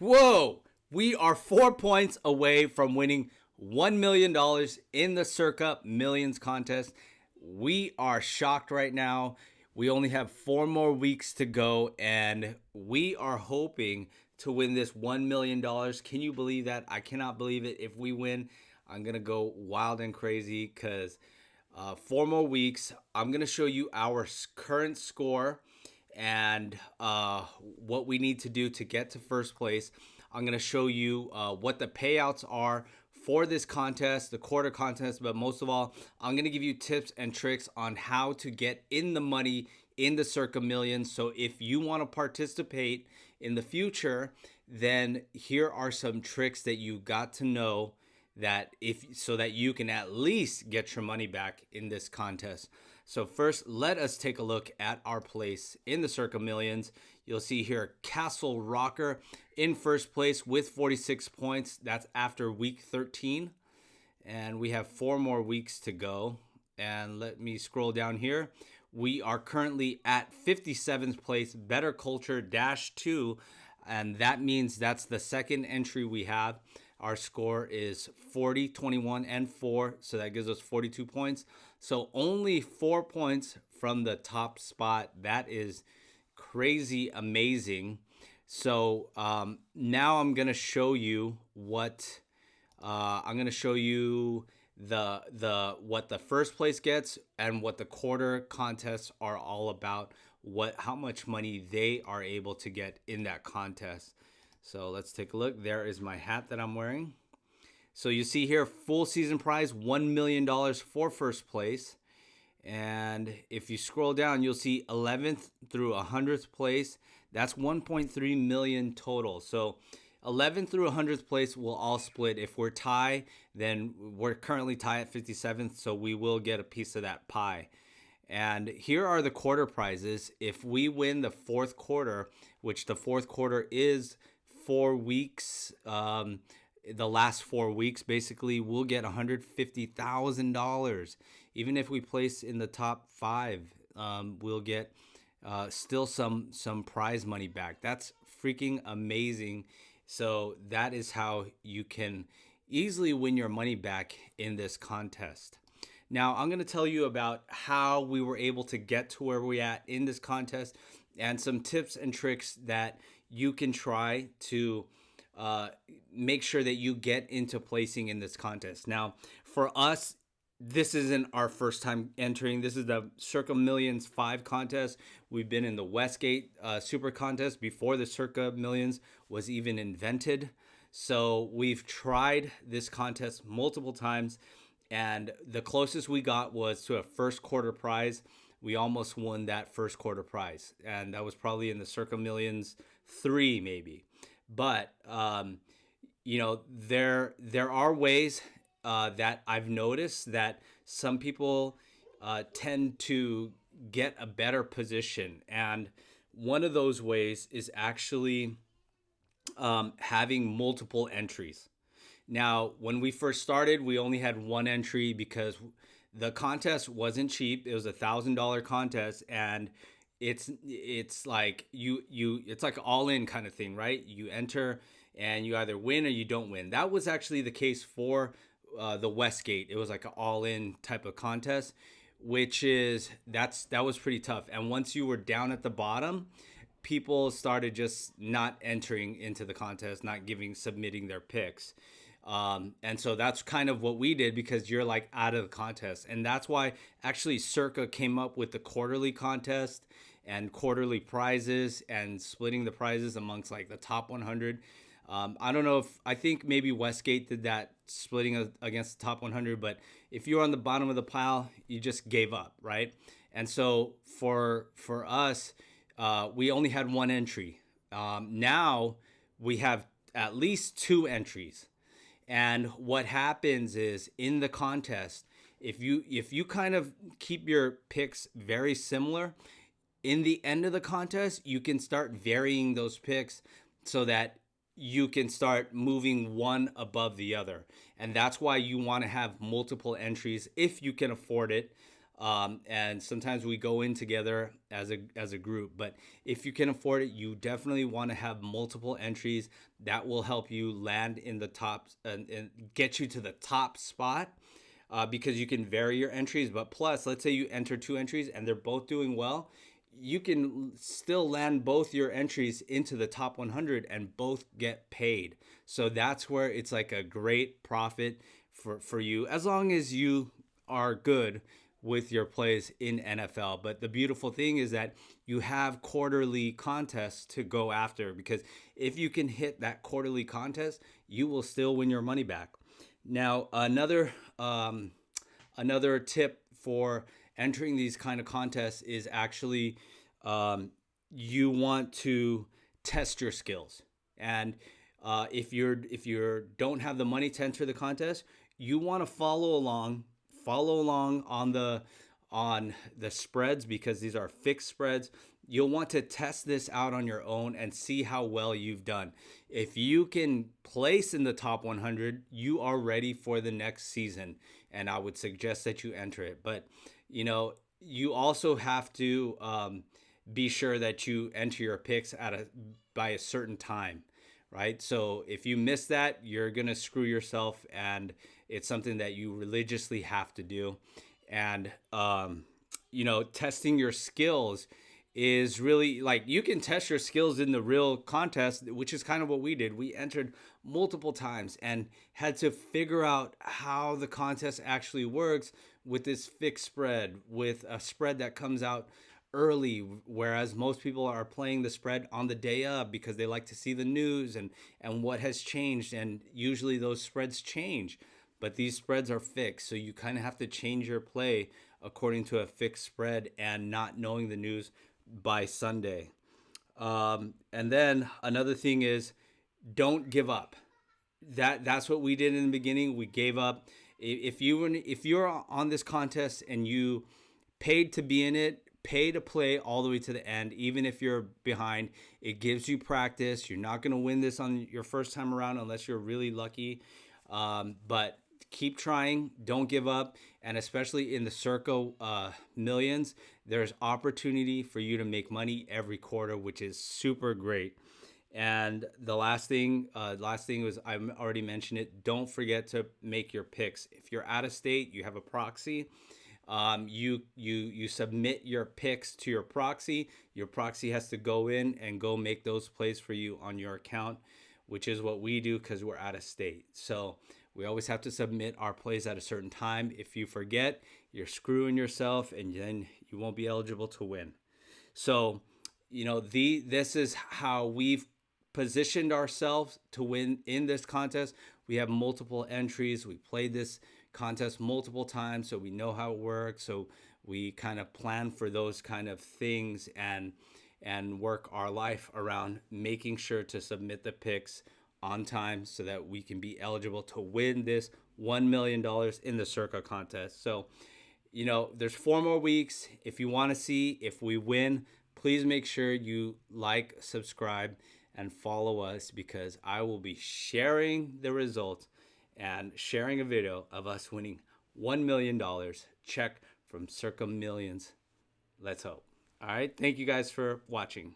Whoa! We are 4 points away from winning $1 million in the Circa Millions contest. We are shocked right now. We only have 4 more weeks to go, and we are hoping to win this $1 million. Can you believe that? I cannot believe it. If we win, I'm going to go wild and crazy because 4 more weeks. I'm going to show you our current score and what we need to do to get to first place. I'm going to show you what the payouts are for this contest, the quarter contest, but most of all, I'm going to give you tips and tricks on how to get in the money in the Circa Millions. So if you want to participate in the future, then here are some tricks that you got to know that if so that you can at least get your money back in this contest. So first, let us take a look at our place in the Circa Millions. You'll see here Castle Rocker in first place with 46 points. That's after week 13. And we have 4 more weeks to go. And let me scroll down here. We are currently at 57th place, Better Culture Dash 2. And that means that's the second entry we have. Our score is 40, 21, and 4. So that gives us 42 points. So only 4 points from the top spot. That is crazy amazing. So now I'm going to show you what I'm going to show you the what the first place gets and what the quarter contests are all about, how much money they are able to get in that contest. So let's take a look. There is my hat that I'm wearing. So you see here, full season prize, $1 million for first place. And if you scroll down, you'll see 11th through 100th place. That's 1.3 million total. So 11th through 100th place will all split. If we're tie, then we're currently tied at 57th, so we will get a piece of that pie. And here are the quarter prizes. If we win the fourth quarter, which the fourth quarter is 4 weeks, the last 4 weeks, basically, we'll get $150,000. Even if we place in the top 5, we'll get still some prize money back. That's freaking amazing. So that is how you can easily win your money back in this contest. Now, I'm going to tell you about how we were able to get to where we're at in this contest and some tips and tricks that you can try to make sure that you get into placing in this contest. Now, for us, this isn't our first time entering. This is the Circa Millions 5 contest. We've been in the Westgate Super Contest before the Circa Millions was even invented. So we've tried this contest multiple times, and the closest we got was to a first quarter prize. We almost won that first quarter prize, and that was probably in the Circa Millions 3 maybe. But there are ways that I've noticed that some people tend to get a better position. And one of those ways is actually having multiple entries. Now, when we first started, we only had one entry because the contest wasn't cheap. It was $1,000 contest, and it's like it's like all in kind of thing, right? You enter and you either win or you don't win. That was actually the case for the Westgate. It was like an all-in type of contest, that was pretty tough. And once you were down at the bottom, people started just not entering into the contest, not submitting their picks. And so that's kind of what we did, because you're like out of the contest. And that's why actually Circa came up with the quarterly contest and quarterly prizes and splitting the prizes amongst like the top 100. I don't know I think maybe Westgate did that, splitting against the top 100, but if you're on the bottom of the pile, you just gave up, right? And so for us, we only had one entry. Now we have at least 2 entries. And what happens is, in the contest, if you kind of keep your picks very similar, in the end of the contest, you can start varying those picks so that you can start moving one above the other. And that's why you want to have multiple entries if you can afford it. And sometimes we go in together as a group. But if you can afford it, you definitely want to have multiple entries. That will help you land in the top and get you to the top spot. Because you can vary your entries, but plus, let's say you enter two entries and they're both doing well, you can still land both your entries into the top 100 and both get paid. So that's where it's like a great profit for you, as long as you are good with your plays in NFL. But the beautiful thing is that you have quarterly contests to go after, because if you can hit that quarterly contest, you will still win your money back. Now, another tip for entering these kind of contests is actually, you want to test your skills. And if you don't have the money to enter the contest, you want to follow along on the spreads, because these are fixed spreads. You'll want to test this out on your own and see how well you've done. If you can place in the top 100, you are ready for the next season, and I would suggest that you enter it. But you also have to be sure that you enter your picks by a certain time, right? So if you miss that, you're gonna screw yourself, and it's something that you religiously have to do. And testing your skills is really, like, you can test your skills in the real contest, which is kind of what we did. We entered multiple times and had to figure out how the contest actually works with this fixed spread, with a spread that comes out early, whereas most people are playing the spread on the day of because they like to see the news and what has changed. And usually those spreads change, but these spreads are fixed. So you kind of have to change your play according to a fixed spread and not knowing the news by Sunday. And then another thing is, don't give up. That's what we did in the beginning. We gave up. If you're on this contest and you paid to be in it, pay to play all the way to the end, even if you're behind. It gives you practice. You're not going to win this on your first time around unless you're really lucky. But keep trying. Don't give up. And especially in the Circa Millions, there's opportunity for you to make money every quarter, which is super great. And the last thing was, I already mentioned it. Don't forget to make your picks. If you're out of state, you have a proxy. You submit your picks to your proxy. Your proxy has to go in and go make those plays for you on your account, which is what we do because we're out of state. So we always have to submit our plays at a certain time. If you forget, you're screwing yourself, and then you won't be eligible to win. So, this is how we've positioned ourselves to win in this contest. We have multiple entries. We played this contest multiple times, so we know how it works. So we kind of plan for those kind of things and work our life around making sure to submit the picks on time so that we can be eligible to win this $1 million in the Circa contest. So, there's 4 more weeks. If you want to see if we win, please make sure you like, subscribe, and follow us, because I will be sharing the results and sharing a video of us winning $1 million check from Circa Millions. Let's hope. All right. Thank you guys for watching.